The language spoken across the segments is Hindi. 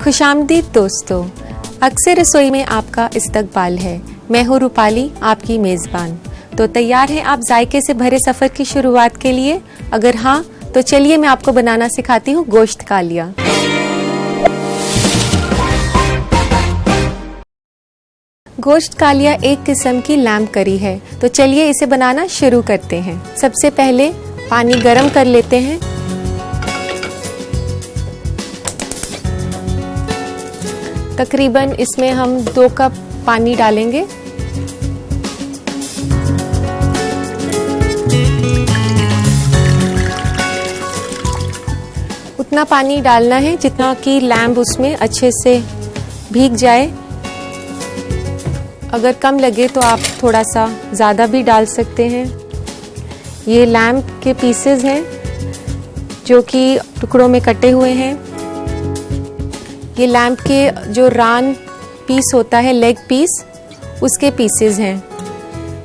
खुशामदीद दोस्तों, अक्सर रसोई में आपका इस्तकबाल है। मैं हूँ रूपाली, आपकी मेज़बान। तो तैयार हैं आप जायके से भरे सफ़र की शुरुआत के लिए? अगर हाँ, तो चलिए मैं आपको बनाना सिखाती हूँ गोश्त कालिया। गोश्त कालिया एक किस्म की लैम्ब करी है, तो चलिए इसे बनाना शुरू करते हैं। सबसे पहले पानी गरम कर लेते हैं। तकरीबन इसमें हम 2 कप पानी डालेंगे। उतना पानी डालना है जितना कि लैम्ब उसमें अच्छे से भीग जाए। अगर कम लगे तो आप थोड़ा सा ज़्यादा भी डाल सकते हैं। ये लैम्ब के पीसेस हैं जो कि टुकड़ों में कटे हुए हैं। ये लैम्ब के जो रान पीस होता है, लेग पीस, उसके पीसेस हैं।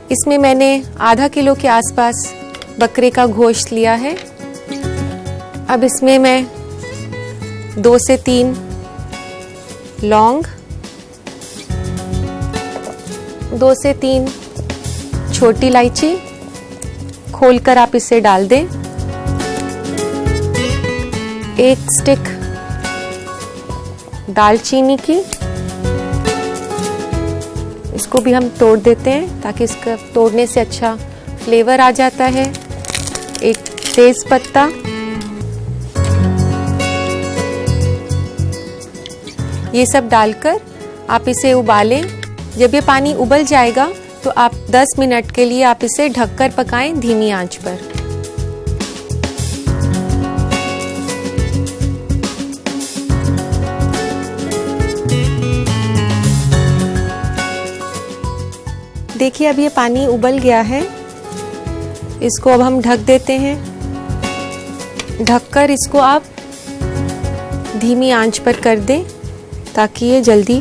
इसमें मैंने आधा किलो के आसपास बकरे का गोश्त लिया है। अब इसमें मैं 2 से 3 लौंग, 2 से 3 छोटी इलायची खोलकर आप इसे डाल दें। 1 स्टिक दालचीनी की, इसको भी हम तोड़ देते हैं ताकि इसका तोड़ने से अच्छा फ्लेवर आ जाता है। 1 तेज पत्ता, ये सब डालकर आप इसे उबालें। जब ये पानी उबल जाएगा तो आप 10 मिनट के लिए आप इसे ढककर पकाएं धीमी आंच पर। देखिए अब ये पानी उबल गया है। इसको अब हम ढक देते हैं। ढककर इसको आप धीमी आंच पर कर दें ताकि ये जल्दी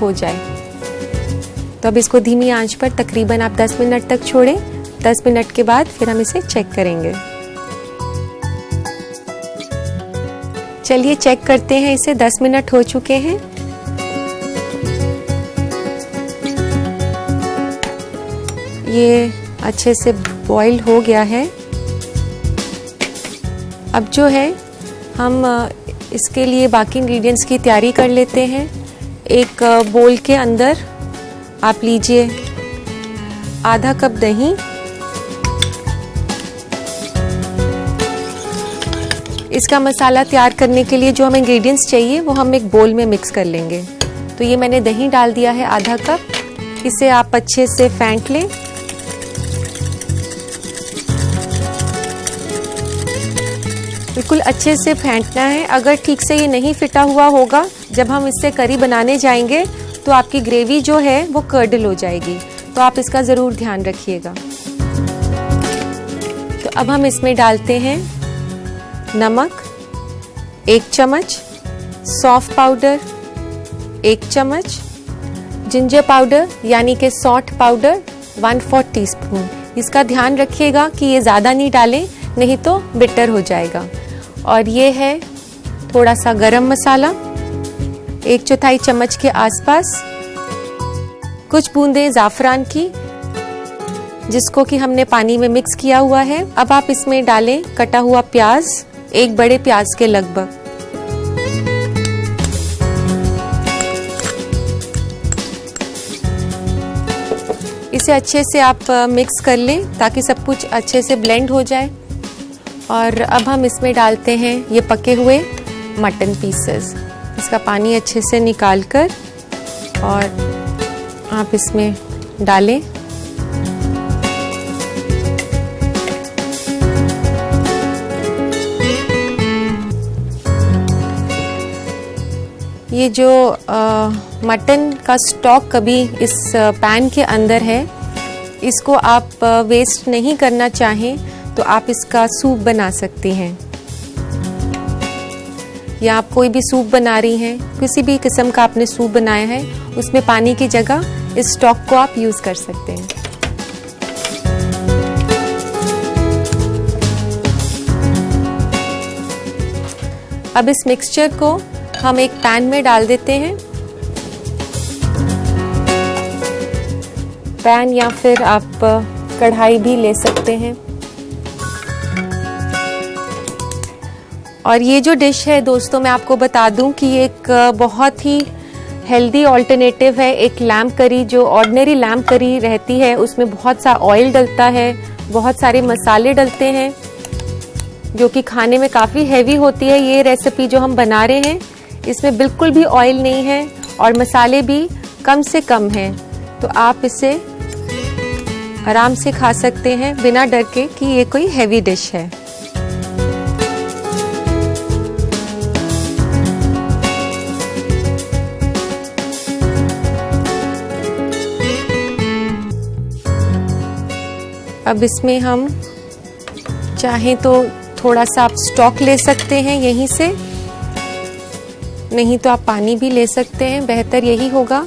हो जाए। तो अब इसको धीमी आंच पर तकरीबन आप 10 मिनट तक छोड़ें। 10 मिनट के बाद फिर हम इसे चेक करेंगे। चलिए चेक करते हैं इसे। 10 मिनट हो चुके हैं। ये अच्छे से बॉईल हो गया है। अब जो है हम इसके लिए बाकी इंग्रेडिएंट्स की तैयारी कर लेते हैं। एक बोल के अंदर आप लीजिए आधा कप दही, इसका मसाला तैयार करने के लिए जो हमें इंग्रेडिएंट्स चाहिए वो हम एक बोल में मिक्स कर लेंगे। तो ये मैंने दही डाल दिया है आधा कप। इसे आप अच्छे से फेंट लें। बिल्कुल अच्छे से फेंटना है। अगर ठीक से ये नहीं फिटा हुआ होगा, जब हम इससे करी बनाने जाएंगे तो आपकी ग्रेवी जो है वो कर्डल हो जाएगी। तो आप इसका ज़रूर ध्यान रखिएगा। तो अब हम इसमें डालते हैं नमक 1 चम्मच, सौंफ पाउडर 1 चम्मच, जिंजर पाउडर यानी कि सौंठ पाउडर 1/4 टीस्पून। इसका ध्यान रखिएगा कि ये ज़्यादा नहीं डालें, नहीं तो बिटर हो जाएगा। और ये है थोड़ा सा गरम मसाला 1/4 चम्मच के आसपास, कुछ बूंदें ज़ाफ़रान की जिसको कि हमने पानी में मिक्स किया हुआ है। अब आप इसमें डालें कटा हुआ प्याज, 1 बड़े प्याज के लगभग। इसे अच्छे से आप मिक्स कर लें ताकि सब कुछ अच्छे से ब्लेंड हो जाए। और अब हम इसमें डालते हैं ये पके हुए मटन पीसेस। इसका पानी अच्छे से निकाल कर और आप इसमें डालें। ये जो मटन का स्टॉक कभी इस पैन के अंदर है, इसको आप वेस्ट नहीं करना चाहें तो आप इसका सूप बना सकती हैं। या आप कोई भी सूप बना रही हैं, किसी भी किस्म का आपने सूप बनाया है, उसमें पानी की जगह इस स्टॉक को आप यूज़ कर सकते हैं। अब इस मिक्सचर को हम एक पैन में डाल देते हैं। पैन या फिर आप कढ़ाई भी ले सकते हैं। और ये जो डिश है दोस्तों, मैं आपको बता दूं कि ये एक बहुत ही हेल्दी ऑल्टरनेटिव है। एक लैम्ब करी, जो ऑर्डिनरी लैम्ब करी रहती है, उसमें बहुत सा ऑयल डलता है, बहुत सारे मसाले डलते हैं, जो कि खाने में काफ़ी हैवी होती है। ये रेसिपी जो हम बना रहे हैं, इसमें बिल्कुल भी ऑयल नहीं है और मसाले भी कम से कम हैं। तो आप इसे आराम से खा सकते हैं बिना डर के कि ये कोई हैवी डिश है। अब इसमें हम चाहें तो थोड़ा सा आप स्टॉक ले सकते हैं यहीं से, नहीं तो आप पानी भी ले सकते हैं। बेहतर यही होगा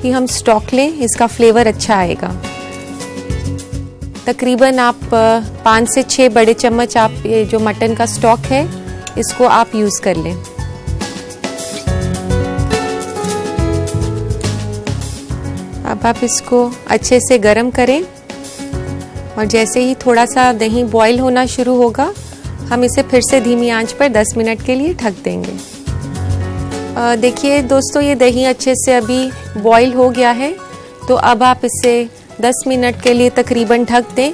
कि हम स्टॉक लें, इसका फ्लेवर अच्छा आएगा। तकरीबन आप 5 से 6 बड़े चम्मच आप ये जो मटन का स्टॉक है, इसको आप यूज़ कर लें। अब आप इसको अच्छे से गरम करें और जैसे ही थोड़ा सा दही बॉईल होना शुरू होगा, हम इसे फिर से धीमी आंच पर 10 मिनट के लिए ढक देंगे। देखिए दोस्तों, ये दही अच्छे से अभी बॉईल हो गया है। तो अब आप इसे 10 मिनट के लिए तकरीबन ढक दें।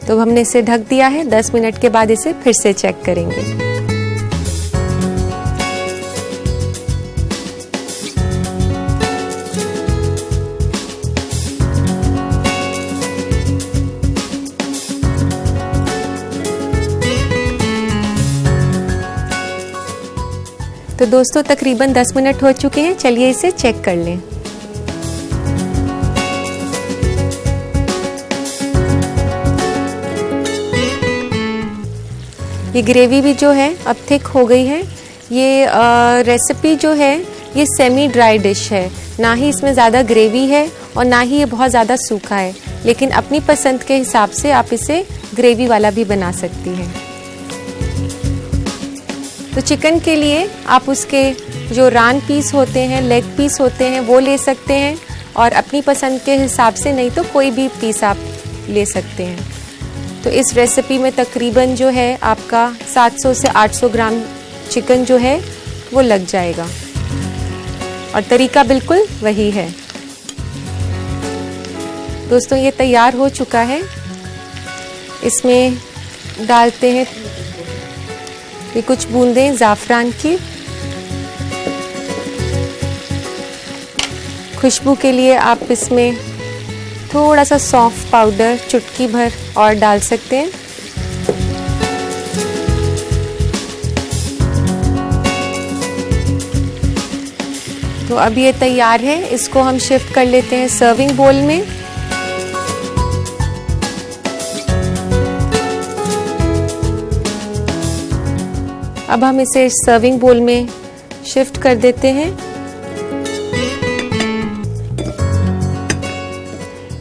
तो हमने इसे ढक दिया है। 10 मिनट के बाद इसे फिर से चेक करेंगे। तो दोस्तों, तकरीबन 10 मिनट हो चुके हैं। चलिए इसे चेक कर लें। ये ग्रेवी भी जो है अब थिक हो गई है। ये रेसिपी जो है, ये सेमी ड्राई डिश है, ना ही इसमें ज़्यादा ग्रेवी है और ना ही ये बहुत ज़्यादा सूखा है। लेकिन अपनी पसंद के हिसाब से आप इसे ग्रेवी वाला भी बना सकती हैं। तो चिकन के लिए आप उसके जो रान पीस होते हैं, लेग पीस होते हैं, वो ले सकते हैं और अपनी पसंद के हिसाब से, नहीं तो कोई भी पीस आप ले सकते हैं। तो इस रेसिपी में तकरीबन जो है आपका 700 से 800 ग्राम चिकन जो है वो लग जाएगा और तरीका बिल्कुल वही है। दोस्तों, ये तैयार हो चुका है। इसमें डालते हैं ये कुछ बूंदें ज़ाफ़रान की। खुशबू के लिए आप इसमें थोड़ा सा सौंफ पाउडर चुटकी भर और डाल सकते हैं। तो अब ये तैयार है। इसको हम शिफ्ट कर लेते हैं सर्विंग बोल में। अब हम इसे सर्विंग बोल में शिफ्ट कर देते हैं।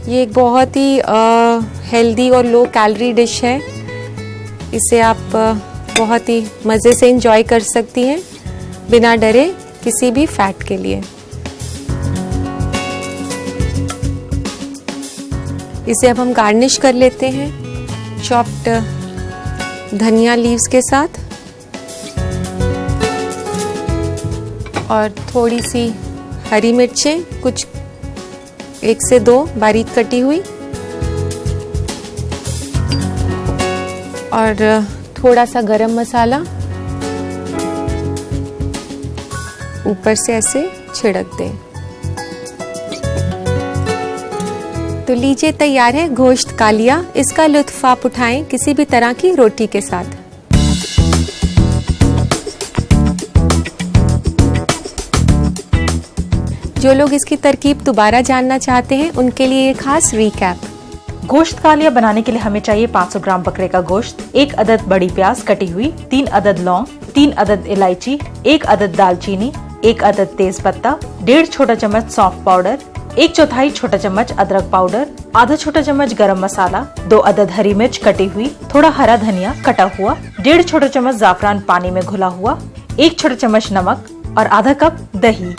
ये एक बहुत ही हेल्दी और लो कैलोरी डिश है। इसे आप बहुत ही मज़े से एंजॉय कर सकती हैं बिना डरे किसी भी फैट के लिए। इसे अब हम गार्निश कर लेते हैं चॉप्ड धनिया लीव्स के साथ और थोड़ी सी हरी मिर्चें, कुछ 1 से 2 बारीक कटी हुई, और थोड़ा सा गरम मसाला ऊपर से ऐसे छिड़क दें। तो लीजिए, तैयार है गोश्त कालिया। इसका लुत्फ आप उठाएं किसी भी तरह की रोटी के साथ। जो लोग इसकी तरकीब दोबारा जानना चाहते हैं, उनके लिए ये खास रिकैप। गोश्त कालिया बनाने के लिए हमें चाहिए 500 ग्राम बकरे का गोश्त, 1 अदद बड़ी प्याज कटी हुई, 3 अदद लौंग, 3 अदद इलायची, 1 अदद दालचीनी, 1 अदद तेज पत्ता, 1.5 छोटा चम्मच सौंफ पाउडर, 1/4 छोटा चम्मच अदरक पाउडर, आधा छोटा चम्मच गरम मसाला, 2 अदद हरी मिर्च कटी हुई, थोड़ा हरा धनिया कटा हुआ, 1.5 छोटा चम्मच जाफरान पानी में घुला हुआ, 1 छोटा चम्मच नमक और आधा कप दही।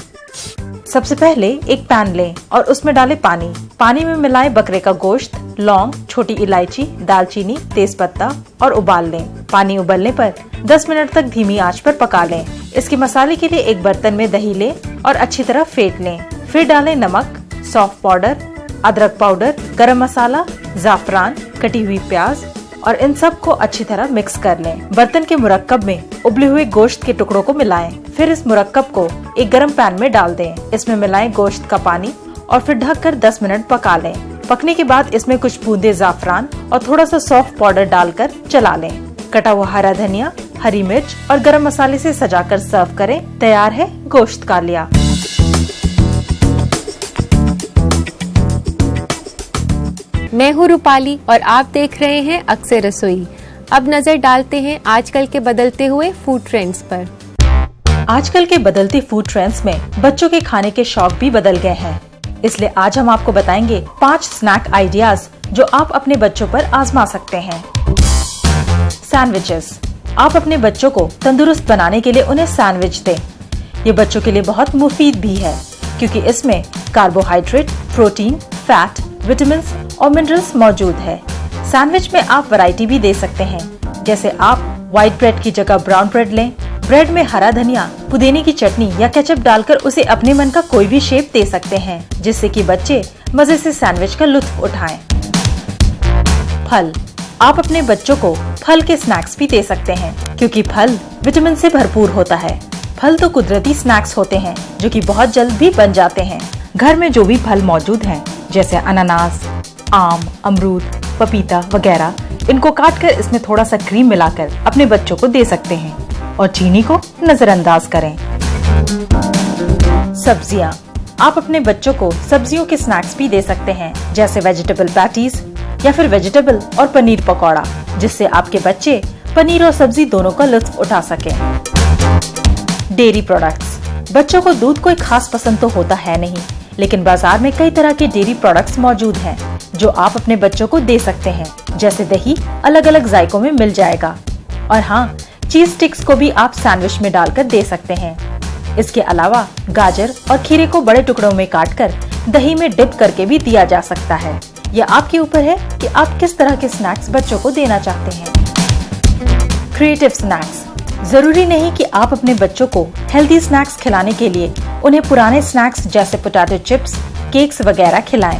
सबसे पहले एक पैन लें और उसमें डालें पानी। पानी में मिलाएं बकरे का गोश्त, लौंग, छोटी इलायची, दालचीनी, तेजपत्ता और उबाल लें। पानी उबलने पर 10 मिनट तक धीमी आंच पर पका लें। इसके मसाले के लिए एक बर्तन में दही लें और अच्छी तरह फेंट लें। फिर डालें नमक, सौंफ पाउडर, अदरक पाउडर, गरम मसाला, जाफरान, कटी हुई प्याज और इन सब को अच्छी तरह मिक्स कर लें। बर्तन के मुरक्कब में उबले हुए गोश्त के टुकड़ों को मिलाएं। फिर इस मुरक्कब को एक गरम पैन में डाल दें। इसमें मिलाएं गोश्त का पानी और फिर ढककर 10 मिनट पका लें। पकने के बाद इसमें कुछ बूंदे जाफरान और थोड़ा सा सौंफ पाउडर डालकर चला लें। कटा हुआ हरा धनिया, हरी मिर्च और गरम मसाले से सजाकर सर्व करें। तैयार है गोश्त कालिया। मैं हूँ रूपाली और आप देख रहे हैं अक्सर रसोई। अब नजर डालते हैं आजकल के बदलते हुए फूड ट्रेंड्स पर। आजकल के बदलते फूड ट्रेंड्स में बच्चों के खाने के शौक भी बदल गए हैं। इसलिए आज हम आपको बताएंगे 5 स्नैक आइडियाज जो आप अपने बच्चों पर आजमा सकते हैं। सैंडविचेस। आप अपने बच्चों को तंदुरुस्त बनाने के लिए उन्हें सैंडविच दें। ये बच्चों के लिए बहुत मुफीद भी है क्योंकि इसमें कार्बोहाइड्रेट, प्रोटीन, फैट, विटामिन और मिनरल्स मौजूद है। सैंडविच में आप वैरायटी भी दे सकते हैं, जैसे आप व्हाइट ब्रेड की जगह ब्राउन ब्रेड लें। ब्रेड में हरा धनिया, पुदीने की चटनी या केचप डालकर उसे अपने मन का कोई भी शेप दे सकते हैं, जिससे कि बच्चे मजे से सैंडविच का लुत्फ उठाएं। फल। आप अपने बच्चों को फल के स्नैक्स भी दे सकते हैं क्योंकि फल विटामिन से भरपूर होता है। फल तो कुदरती स्नैक्स होते हैं जो कि बहुत जल्द भी बन जाते हैं। घर में जो भी फल मौजूद हैं, जैसे अनानास, आम, अमरूद, पपीता वगैरह, इनको काटकर इसमें थोड़ा सा क्रीम मिलाकर अपने बच्चों को दे सकते हैं और चीनी को नजरअंदाज करें। सब्जियां। आप अपने बच्चों को सब्जियों के स्नैक्स भी दे सकते हैं, जैसे वेजिटेबल पैटीज या फिर वेजिटेबल और पनीर पकौड़ा, जिससे आपके बच्चे पनीर और सब्जी दोनों का लुत्फ उठा सकें। Dairy products. बच्चों को दूध कोई खास पसंद तो होता है नहीं, लेकिन बाजार में कई तरह के डेयरी प्रोडक्ट्स मौजूद हैं जो आप अपने बच्चों को दे सकते हैं। जैसे दही अलग अलग जायकों में मिल जाएगा और हाँ, चीज स्टिक्स को भी आप सैंडविच में डालकर दे सकते हैं। इसके अलावा गाजर और खीरे को बड़े टुकड़ों में काटकर दही में डिप करके भी दिया जा सकता है। यह आपके ऊपर है कि आप किस तरह के स्नैक्स बच्चों को देना चाहते हैं। Creative snacks. जरूरी नहीं कि आप अपने बच्चों को हेल्दी स्नैक्स खिलाने के लिए उन्हें पुराने स्नैक्स जैसे पोटैटो चिप्स, केक्स वगैरह खिलाएं।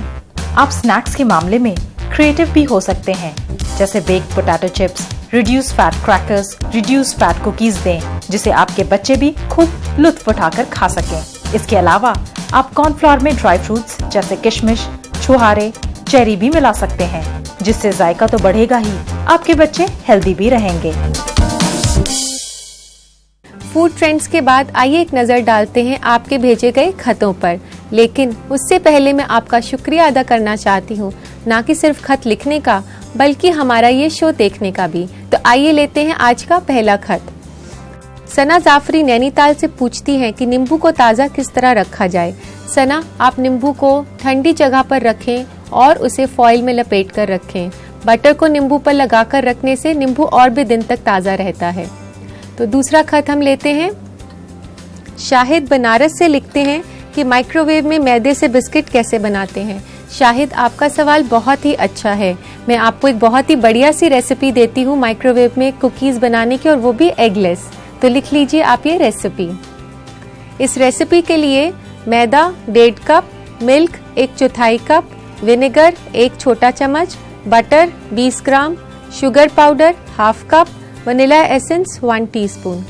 आप स्नैक्स के मामले में क्रिएटिव भी हो सकते हैं, जैसे baked potato chips, reduce fat crackers, reduce fat cookies दें, जिसे आपके बच्चे भी खूब लुत्फ उठाकर खा सकें। इसके अलावा आप कॉर्नफ्लोर में ड्राई फ्रूट्स जैसे किशमिश, छुहारे, चेरी भी मिला सकते हैं, जिससे जायका तो बढ़ेगा ही, आपके बच्चे हेल्दी भी रहेंगे। फूड ट्रेंड्स के बाद आइए एक नजर डालते हैं आपके भेजे गए खतों पर। लेकिन उससे पहले मैं आपका शुक्रिया अदा करना चाहती हूँ, ना कि सिर्फ खत लिखने का, बल्कि हमारा ये शो देखने का भी। तो आइए लेते हैं आज का पहला खत। सना जाफरी नैनीताल से पूछती हैं कि नींबू को ताज़ा किस तरह रखा जाए। सना, आप नींबू को ठंडी जगह पर रखें और उसे फॉइल में लपेट कर रखें। बटर को नींबू पर लगाकर रखने से नींबू और भी दिन तक ताज़ा रहता है। तो दूसरा खत हम लेते हैं। शाहिद बनारस से लिखते हैं कि माइक्रोवेव में मैदे से बिस्किट कैसे बनाते हैं। शाहिद, आपका सवाल बहुत ही अच्छा है। मैं आपको एक बहुत ही बढ़िया सी रेसिपी देती हूँ माइक्रोवेव में कुकीज़ बनाने की, और वो भी एगलेस। तो लिख लीजिए आप ये रेसिपी। इस रेसिपी के लिए मैदा 1.5 कप, मिल्क 1/4 कप, विनेगर 1 छोटा चम्मच, butter 20 gram, sugar powder 1/2 cup, vanilla essence 1 teaspoon.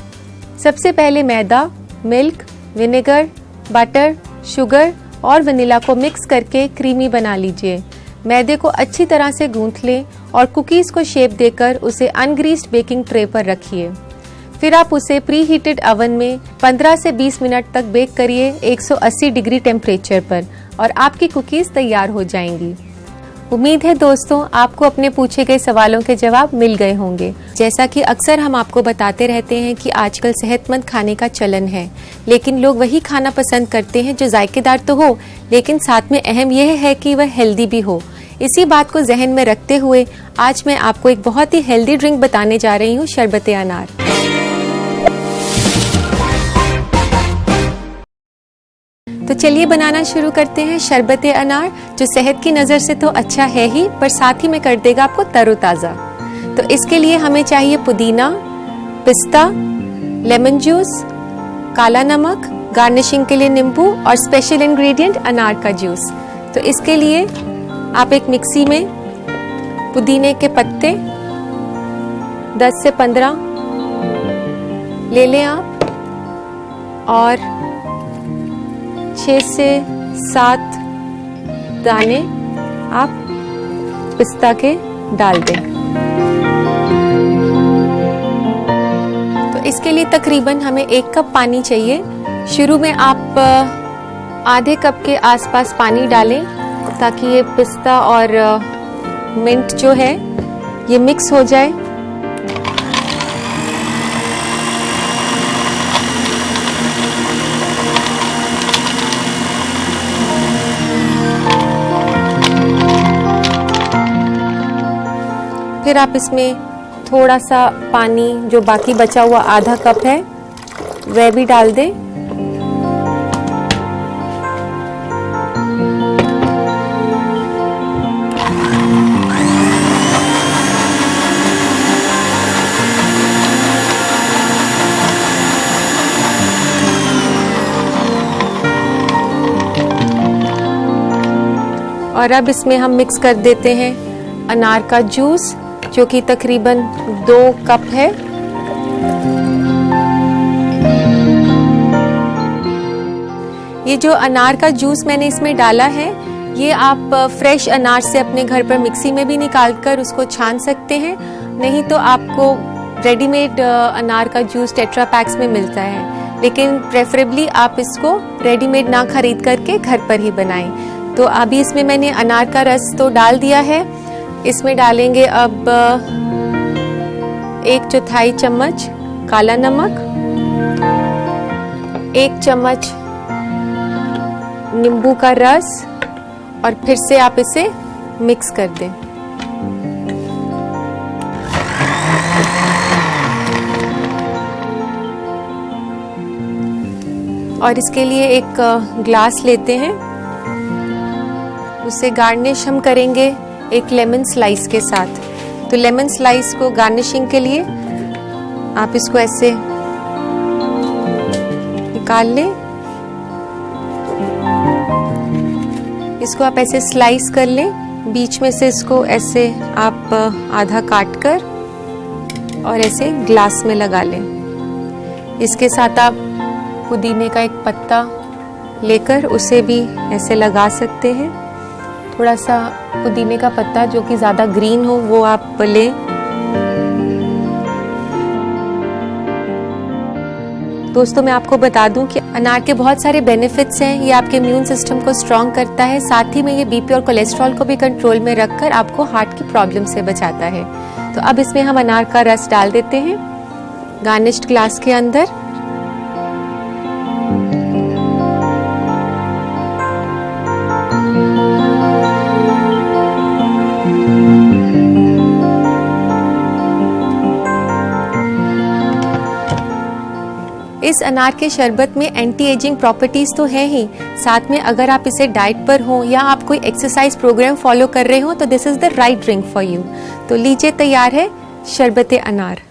सबसे पहले मैदा, मिल्क, विनेगर, बटर, शुगर और वनीला को मिक्स करके क्रीमी बना लीजिए। मैदे को अच्छी तरह से गूंथ लें और कुकीज़ को शेप देकर उसे अनग्रीस्ड बेकिंग ट्रे पर रखिए। फिर आप उसे प्री हीटेड ओवन में 15 से 20 मिनट तक बेक करिए 180 डिग्री टेम्परेचर पर, और आपकी कुकीज़ तैयार हो जाएंगी। उम्मीद है दोस्तों आपको अपने पूछे गए सवालों के जवाब मिल गए होंगे। जैसा कि अक्सर हम आपको बताते रहते हैं कि आजकल सेहतमंद खाने का चलन है, लेकिन लोग वही खाना पसंद करते हैं जो जायकेदार तो हो, लेकिन साथ में अहम यह है कि वह हेल्दी भी हो। इसी बात को जहन में रखते हुए आज मैं आपको एक बहुत ही हेल्दी ड्रिंक बताने जा रही हूँ, शरबत अनार। तो चलिए बनाना शुरू करते हैं शरबत अनार, जो सेहत की नज़र से तो अच्छा है ही, पर साथ ही में कर देगा आपको तरोताज़ा। तो इसके लिए हमें चाहिए पुदीना, पिस्ता, लेमन जूस, काला नमक, गार्निशिंग के लिए नींबू और स्पेशल इंग्रेडिएंट अनार का जूस। तो इसके लिए आप एक मिक्सी में पुदीने के पत्ते 10 से 15 ले लें आप, और 6 से 7 दाने आप पिस्ता के डाल दें। तो इसके लिए तकरीबन हमें 1 कप पानी चाहिए। शुरू में आप आधे कप के आसपास पानी डालें ताकि ये पिस्ता और मिंट जो है ये मिक्स हो जाए। फिर आप इसमें थोड़ा सा पानी, जो बाकी बचा हुआ आधा कप है, वह भी डाल दें। और अब इसमें हम मिक्स कर देते हैं अनार का जूस, जो कि तकरीबन 2 कप है। ये जो अनार का जूस मैंने इसमें डाला है, ये आप फ्रेश अनार से अपने घर पर मिक्सी में भी निकाल कर उसको छान सकते हैं, नहीं तो आपको रेडीमेड अनार का जूस टेट्रा पैक्स में मिलता है, लेकिन प्रेफरेबली आप इसको रेडीमेड ना खरीद करके घर पर ही बनाएं। तो अभी इसमें मैंने अनार का रस तो डाल दिया है। इसमें डालेंगे अब 1/4 चम्मच काला नमक, 1 चम्मच नींबू का रस, और फिर से आप इसे मिक्स कर दें। और इसके लिए एक ग्लास लेते हैं, उसे गार्निश हम करेंगे एक लेमन स्लाइस के साथ। तो लेमन स्लाइस को गार्निशिंग के लिए आप इसको ऐसे निकाल लें, इसको आप ऐसे स्लाइस कर लें, बीच में से इसको ऐसे आप आधा काट कर और ऐसे ग्लास में लगा लें। इसके साथ आप पुदीने का एक पत्ता लेकर उसे भी ऐसे लगा सकते हैं। थोड़ा सा पुदीने का पत्ता जो कि ज़्यादा ग्रीन हो वो आप लें। दोस्तों मैं आपको बता दूं कि अनार के बहुत सारे बेनिफिट्स हैं। ये आपके इम्यून सिस्टम को स्ट्रॉन्ग करता है, साथ ही में ये बीपी और कोलेस्ट्रॉल को भी कंट्रोल में रखकर आपको हार्ट की प्रॉब्लम से बचाता है। तो अब इसमें हम अनार का रस डाल देते हैं गार्निश्ड ग्लास के अंदर। इस अनार के शरबत में एंटी एजिंग प्रॉपर्टीज तो है ही, साथ में अगर आप इसे डाइट पर हो या आप कोई एक्सरसाइज प्रोग्राम फॉलो कर रहे हो तो this is the right drink for you. तो लीजिए, तैयार है शरबत अनार।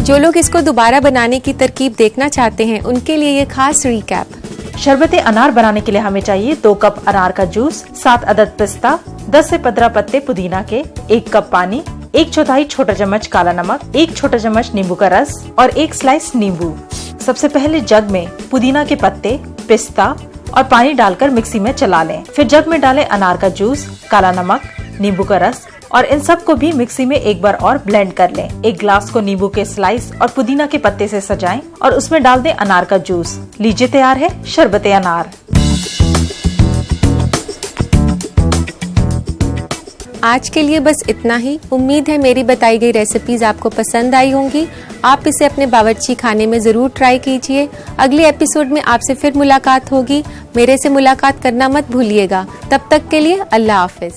जो लोग इसको दोबारा बनाने की तरकीब देखना चाहते हैं उनके लिए ये खास रिकैप। शरबत अनार बनाने के लिए हमें चाहिए 2 कप अनार का जूस, 7 अदद पिस्ता, 10 से 15 पत्ते पुदीना के, 1 कप पानी, 1/4 छोटा चम्मच काला नमक, 1 छोटा चम्मच नींबू का रस और 1 स्लाइस नींबू। सबसे पहले जग में पुदीना के पत्ते, पिस्ता और पानी डालकर मिक्सी में चला लें। फिर जग में डालें अनार का जूस, काला नमक, नींबू का रस और इन सब को भी मिक्सी में एक बार और ब्लेंड कर लें। एक ग्लास को नींबू के स्लाइस और पुदीना के पत्ते से सजाएं और उसमें डाल दें अनार का जूस। लीजिए, तैयार है शरबत अनार। आज के लिए बस इतना ही। उम्मीद है मेरी बताई गई रेसिपीज आपको पसंद आई होंगी। आप इसे अपने बावर्ची खाने में जरूर ट्राई कीजिए। अगले एपिसोड में आपसे फिर मुलाकात होगी। मेरे से मुलाकात करना मत भूलिएगा। तब तक के लिए अल्लाह हाफिज।